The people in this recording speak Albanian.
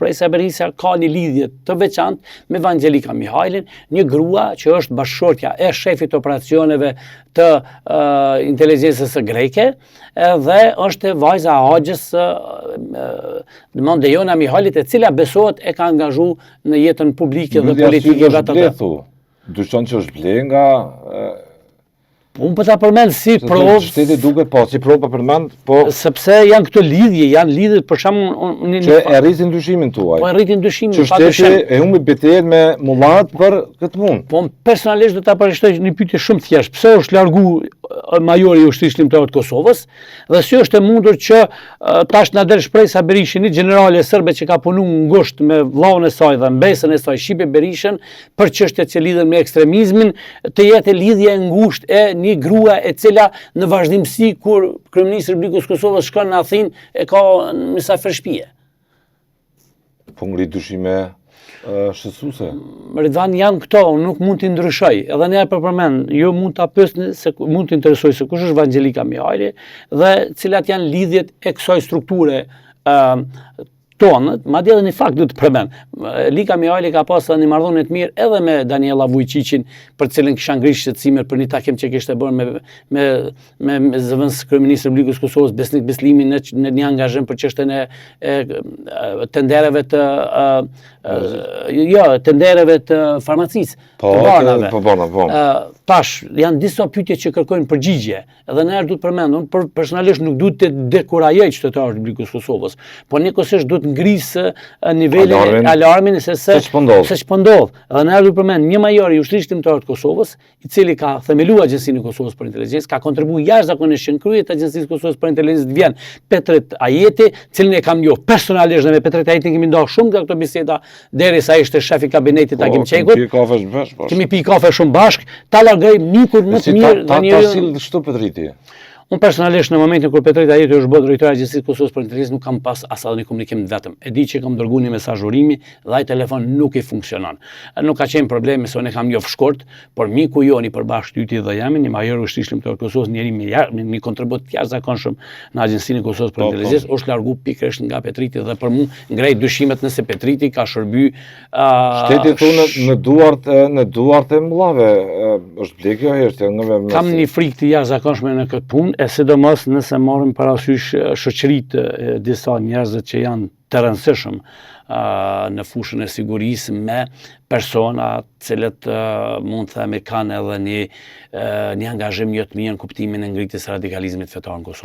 Shpresa Berisha ka një lidhje të veçantë me Vangelika Mihajlin, një grua që është bashkëshortja e shefit operacioneve të inteligjencës së greke dhe është vajza e Axhës Dejona Mihajlit, e cila besohet e ka angazhu në jetën publike dhe politike vetë. Dyshon që është ble nga... Unë për ta përmend si provë... Shteti duket po, si provë për përmend, po... Sepse janë këto lidhje, janë lidhje për shembull... Që e rritin dyshimin tuaj. Po e rritin dyshimin. Që shteti e humbi betejën me mullat për këtë punë. Po personalisht do ta përgjigj një pyetje shumë thjesht. Pse është largu majori i ushtrisë shqiptare të Kosovës? Dhe si është e mundur që tash na del Shpresa Berisha, një generale serbe që ka punuar ngushtë me vllahun e saj dhe mbesën e saj Shqipe Berishën për çështjet që lidhen me ekstremizmin, të jetë lidhje e ngushtë e një grua e cila në vazhdimsi kur kryeministri i Republikës Kosovës shkon në Athinë e ka në mysafirshpije. Po ngrit dyshime shqetësuese. Ridvan, janë këto, nuk mund t'i ndryshoj. Edhe ne përmend, jo mund ta pyesni se mund t'i interesoj se kush është Vangelika Mihajli dhe cilat janë lidhjet e kësaj strukture tonët, madje edhe një fakt duhet të përmend. Lika Mihajli ka pasur një marrëdhënie të mirë edhe me Daniela Vujčićin, për cilën kisha ngritur shqetësime për një takim që kishte bërë me zëvendës kryeministrin e Republikës Kosovës Besnik Beslimi në një angazhim për çështjen e tendereve të tendereve të farmacisë. Po. Tash janë disa pyetje që kërkojnë përgjigje. Edhe ne duhet të përmend, unë personalisht nuk duhet të dekurajoj qytetarët e Republikës Kosovës, por njëkohësisht duhet ngrisë nivelin alarmin se ç'po ndodh. Edhe ne duhet të përmend një major i ushtrisë shqiptare të Kosovës, i cili ka themeluar Agjencinë e Kosovës për Inteligjencë, ka kontribuar jashtëzakonisht që në krye të Agjencisë e Kosovës për Inteligjencë të vjen Petret Ajeti, cilin e kam njohur personalisht dhe me Petret Ajetin kemi ndarë shumë nga këto biseda derisa ishte shefi i kabinetit Agim Çekut. Kemi pi kafe shumë bashk, ta largoj mikun më të mirë dhe njëri. Ta sill çdo Petriti. Unë personalisht në momentin kur Petrit Ajeti është bërë drejtori i Agjencisë së Kosovës për Inteligjencë nuk kam pas as një komunikim vetëm. E di që kam dërguar një mesazh urimi dhe ai telefon nuk i funksionon. Nuk ka qenë problemi se unë kam njoh shkurt, por miku joni përbashkë tyti dhe jam një major ushtrisë shqiptare të Kosovës, njëri me një kontribut të jashtëzakonshëm në Agjencinë e Kosovës për Inteligjencë, është largu pikërisht nga Petriti dhe për mua ngrej dyshimet nëse Petriti ka shërbyer shteti thonë në duart e mullave është blegjo herë. Kam një frikë të jashtëzakonshme në këtë punë, e sidomos nëse marrim parasysh shoqëritë e disa njerëzve që janë të rëndësishëm në fushën e sigurisë me persona cilët mund të themi kanë edhe një angazhim jo të mirë në kuptimin e ngritjes së radikalizmit fetar në Kosovë.